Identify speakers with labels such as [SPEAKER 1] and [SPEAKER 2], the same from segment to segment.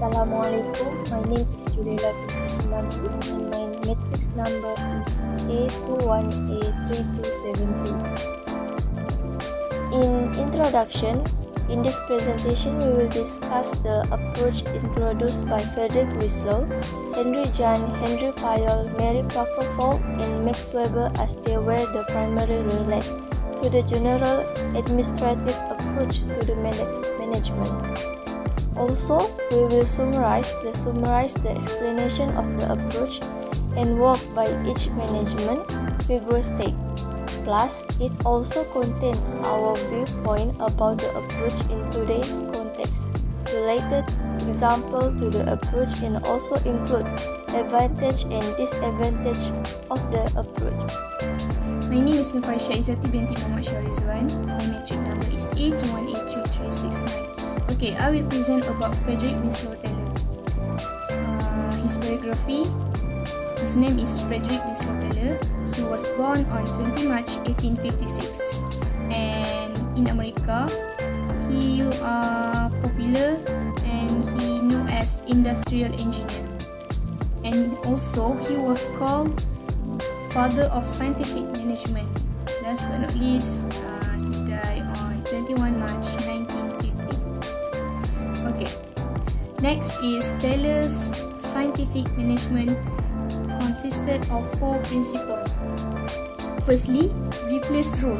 [SPEAKER 1] Assalamualaikum. My name is Julela binti Sumandi and my matrix number is A21A3273. In introduction, in this presentation we will discuss the approach introduced by Frederick Winslow, Henry John, Henry Fayol, Mary Parker Folk, and Max Weber as they were the primary relate to the general administrative approach to the management. Also, we will summarize the explanation of the approach and work by each management figure state. Plus, it also contains our viewpoint about the approach in today's context. Related example to the approach can also include advantage and disadvantage of the approach.
[SPEAKER 2] My name is Nufarsha Izzati binti Muhammad Shahrizwan. My matric number is A21A3369. Okay, I will present about Frederick Winslow Taylor. His biography. His name is Frederick Winslow Taylor. He was born on 20 March 1856, and in America, he popular and he known as industrial engineer. And also, he was called father of scientific management. Last but not least, he died on 21 March 1950. Okay, next is Taylor's scientific management consisted of 4 principles. Firstly, replace rule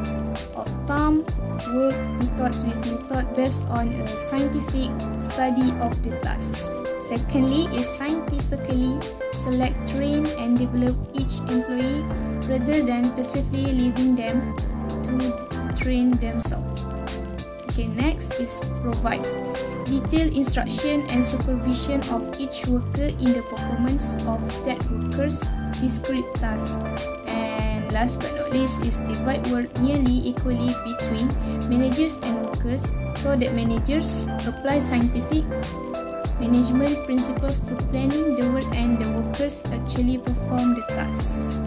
[SPEAKER 2] of thumb work methods with method based on a scientific study of the task. Secondly, is scientifically select, train, and develop each employee rather than passively leaving them to train themselves. Okay, next is provide detailed instruction and supervision of each worker in the performance of that worker's discrete task. And last but not least is divide work nearly equally between managers and workers so that managers apply scientific management principles to planning the work and the workers actually perform the task.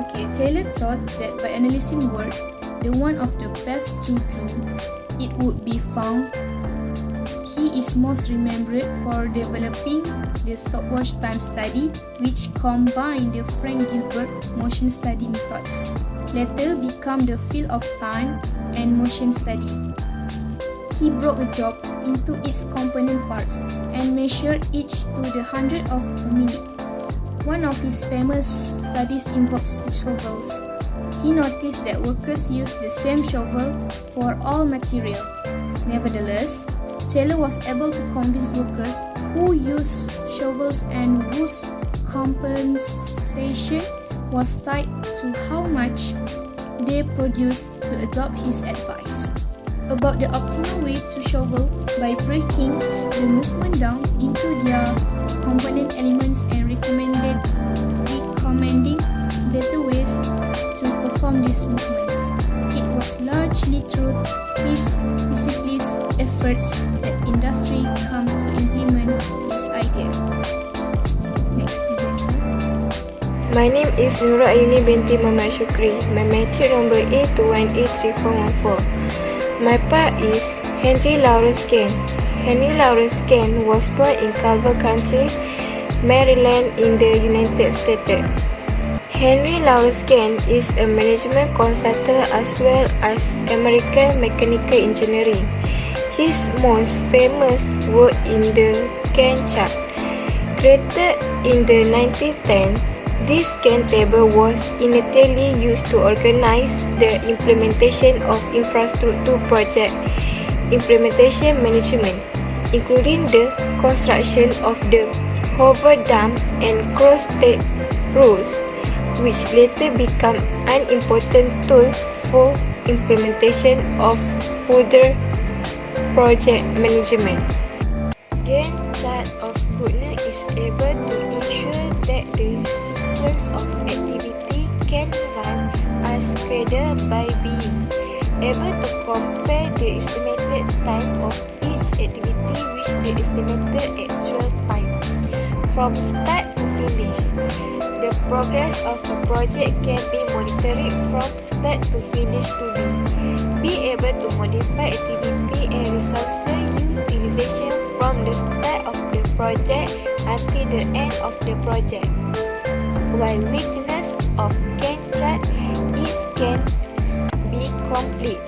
[SPEAKER 2] Okay, Taylor thought that by analyzing work, the one of the best to do, it would be found he is most remembered for developing the stopwatch time study, which combined the Frank Gilbert motion study methods, later become the field of time and motion study. He broke a job into its component parts and measured each to the 100th of a minute. One of his famous studies involves shovels. He noticed that workers use the same shovel for all material. Nevertheless, Taylor was able to convince workers who used shovels and whose compensation was tied to how much they produced to adopt his advice about the optimal way to shovel by breaking the movement down into their component elements and recommending better ways to perform these movements. It was largely through his disciplined efforts that industry came to implement his idea. Next presenter.
[SPEAKER 3] My name is Nura Ayuni binti Muhammad Shukri. My matric number A21A3414. My part is Henry Lawrence Kane. Henry Lawrence Kane was born in Culver County, Maryland in the United States. Henry Lawrence Kane is a management consultant as well as American mechanical engineering. His most famous work in the Kane chart. Created in the 1910s, this Kane table was initially used to organize the implementation of infrastructure project implementation management, including the construction of the Hoover Dam and cross-state roads, which later became an important tool for implementation of further project management. Gantt chart of goodness is able to ensure that the sequence of activity can run as scheduled by being able to compare the estimated time of each activity with the estimated actual time from start to finish. The progress of a project can be monitored from start to finish to be able to modify activity and resources utilization project. While weakness of Gantt chart is can be complete.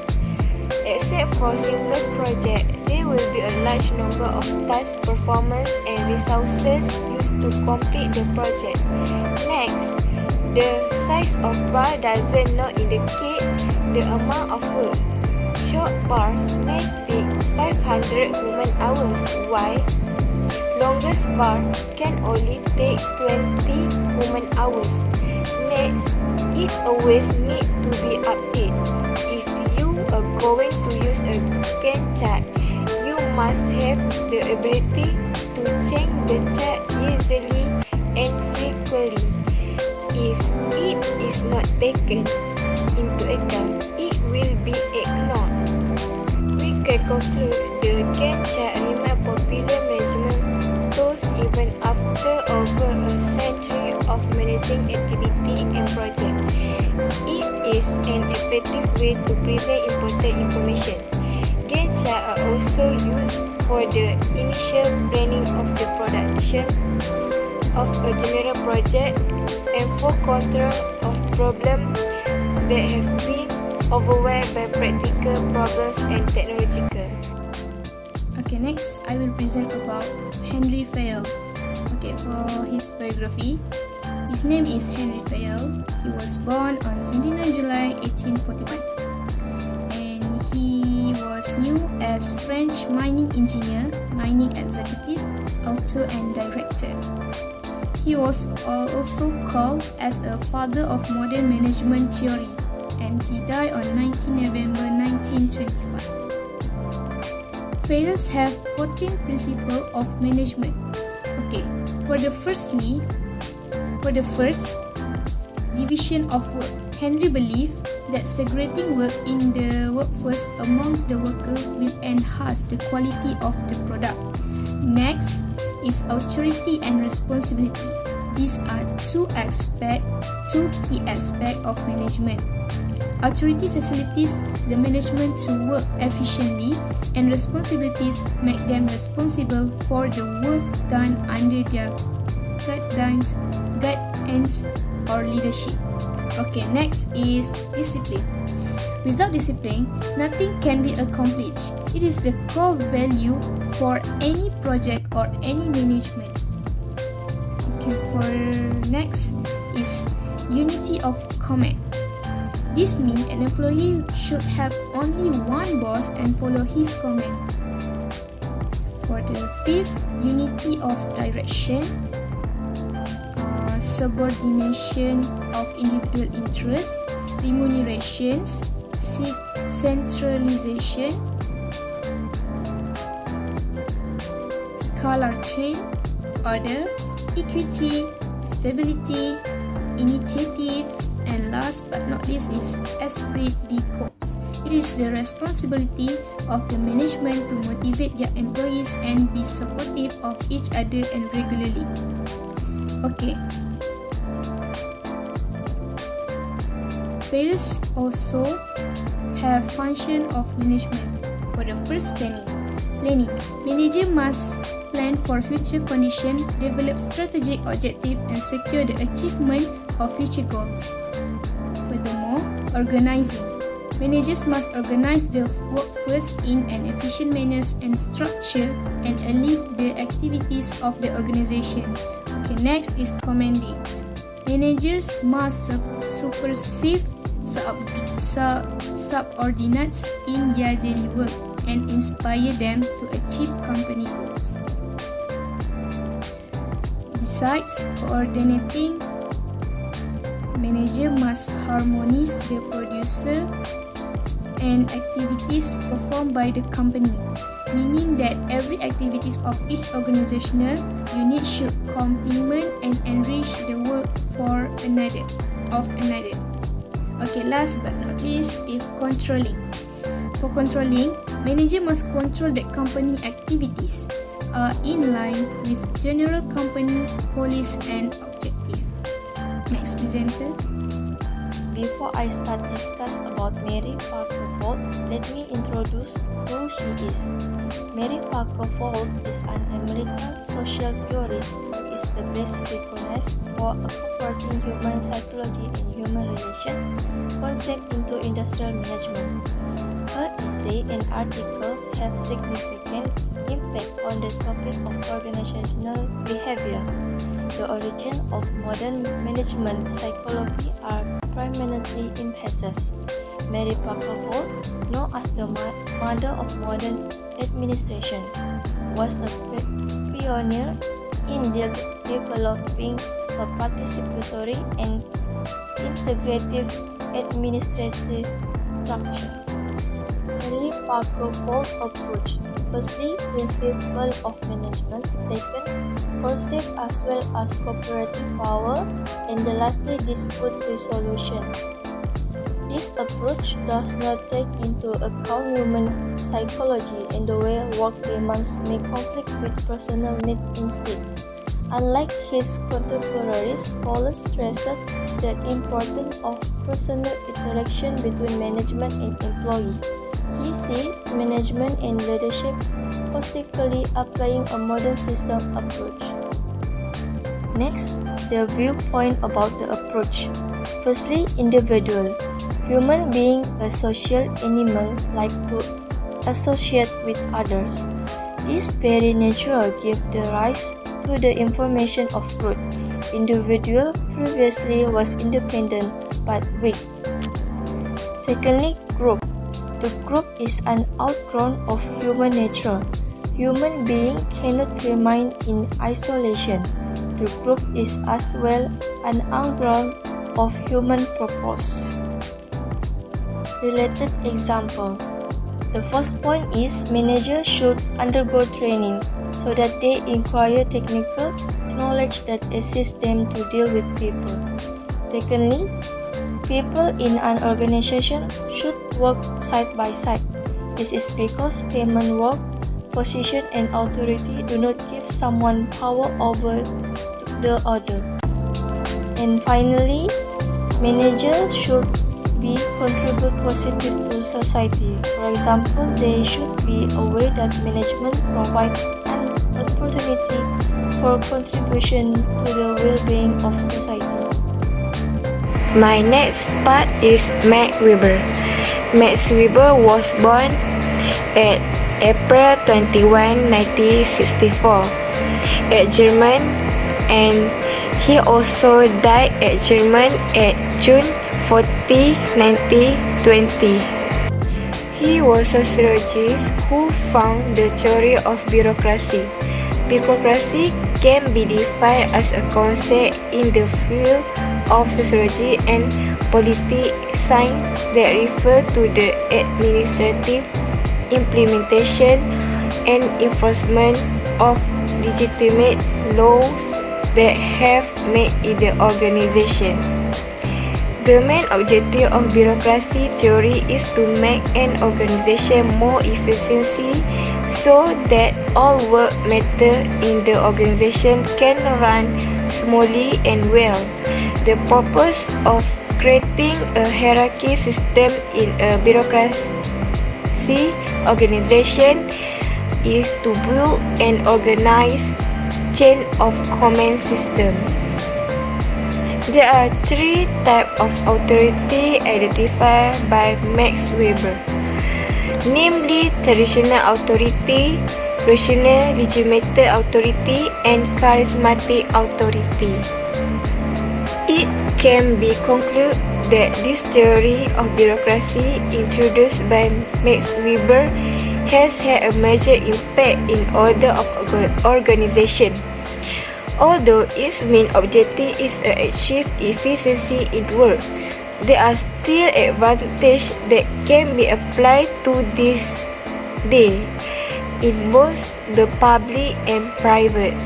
[SPEAKER 3] Except for seamless project, there will be a large number of task performance and resources used to complete the project. Next, the size of bar doesn't not indicate the amount of work. Short bars may take 500 human hours, while longest bar can only take 20 human hours. Next, it always needs to be updated. If you are going to use a Gantt chart, you must have the ability to change the chart easily and frequently. If it is not taken into account, it will be ignored. We can conclude the Gantt chart remains popular management tools even after over a century of managing activity and projects. It is an effective way to present important information. Gantt charts are also used for the initial planning of the production of a general project and for control of problems that have been overwhelmed by practical problems and technological.
[SPEAKER 2] Okay, next I will present about Henry Fayol. Okay, for his biography, his name is Henry Fayol. He was born on 29 July 1841 and he was known as French mining engineer, mining executive, author and director. He was also called as a father of modern management theory and he died on 19 November 1925. Failures have 14 principles of management. Okay, for the first division of work, Henry believed that segregating work in the workforce amongst the workers will enhance the quality of the product. Next is authority and responsibility. These are two key aspects of management. Authority facilitates the management to work efficiently and responsibilities make them responsible for the work done under their guidance or leadership. Okay, next is discipline. Without discipline, nothing can be accomplished. It is the core value for any project or any management. Okay, for next is unity of command. This means an employee should have only one boss and follow his command. For the fifth, unity of direction, subordination of individual interests, remunerations, centralization, scalar chain, order, equity, stability, initiative, and last but not least is esprit de corps. It is the responsibility of the management to motivate their employees and be supportive of each other and regularly. Okay. Failures also have function of management. For the first, planning. Manager must plan for future conditions, develop strategic objectives, and secure the achievement of future goals. Furthermore, organizing. Managers must organize the workforce in an efficient manner and structure and lead the activities of the organization. Okay, next is commanding. Managers must supersede subordinates in their daily work and inspire them to achieve company goals. Besides coordinating, manager must harmonize the producer and activities performed by the company, meaning that every activities of each organizational unit should complement and enrich the work of another. Okay, last but not least is controlling. For controlling, manager must control the company activities in line with general company policy and objective. Next presenter.
[SPEAKER 1] Before I start discuss about Mary Parker Ford, let me introduce who she is. Mary Parker Ford is an American social theorist who is the best recognized for incorporating human psychology and human relation concept into industrial management. Her essay and articles have significant impact on the topic of organizational behavior. The origin of modern management psychology are prominently emphasized. Mary Parker Ford, known as the mother of modern administration, was a pioneer in developing a participatory and integrative administrative structure. Mary Parker Ford approach: firstly, principle of management; second, coercive as well as cooperative power; and lastly, dispute resolution. This approach does not take into account human psychology and the way work demands may conflict with personal needs instead. Unlike his contemporaries, Fowler stressed the importance of personal interaction between management and employee. He sees management and leadership holistically applying a modern system approach. Next, the viewpoint about the approach. Firstly, individual. Human being a social animal like to associate with others. This very nature gives the rise to the information of truth. Individual previously was independent but weak. Secondly, group. The group is an outgrowth of human nature. Human being cannot remain in isolation. The group is as well an outgrowth of human purpose. Related example. The first point is managers should undergo training so that they acquire technical knowledge that assists them to deal with people. Secondly, people in an organization should work side by side. This is because payment work, position and authority do not give someone power over the other. And finally, managers should contribute positive to society. For example, they should be aware that management provides an opportunity for contribution to the well-being of society.
[SPEAKER 3] My next part is Max Weber. Max Weber was born at April 21, 1964 at German, and he also died at German at June 40, 1920. He was a sociologist who found the theory of bureaucracy. Bureaucracy can be defined as a concept in the field of sociology and political science that refer to the administrative implementation and enforcement of legitimate laws that have made in the organization. The main objective of bureaucracy theory is to make an organization more efficient so that all work matter in the organization can run smoothly and well. The purpose of creating a hierarchy system in a bureaucracy organization is to build an organized chain of command system. There are three types of authority identified by Max Weber, namely traditional authority, rational legitimated authority, and charismatic authority. It can be concluded that this theory of bureaucracy introduced by Max Weber has had a major impact in order of organization. Although its main objective is to achieve efficiency in work, there are still advantages that can be applied to this day in both the public and private.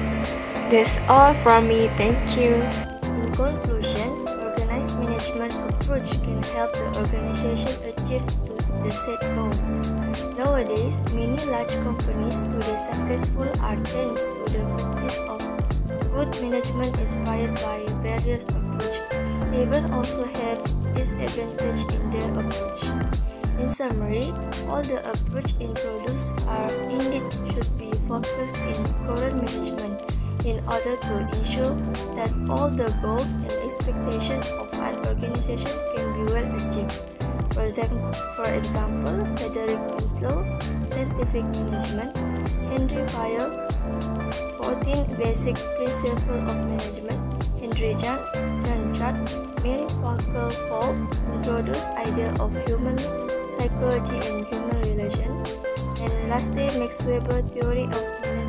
[SPEAKER 3] That's all from me. Thank you.
[SPEAKER 1] In conclusion, organized management approach can help the organization achieve the set goal. Nowadays, many large companies today successful are thanks to the practice of good management inspired by various approaches even also have disadvantage in their approach. In summary, all the approach introduced are indeed should be focused in current management in order to ensure that all the goals and expectations of an organization can be well achieved. For example, Frederick Winslow, Scientific Management, Henry Fayol, 14 Basic Principles of Management, Henry John Chart, Mary Parker Fall introduced idea of human psychology and human relation, and lastly Max Weber theory of management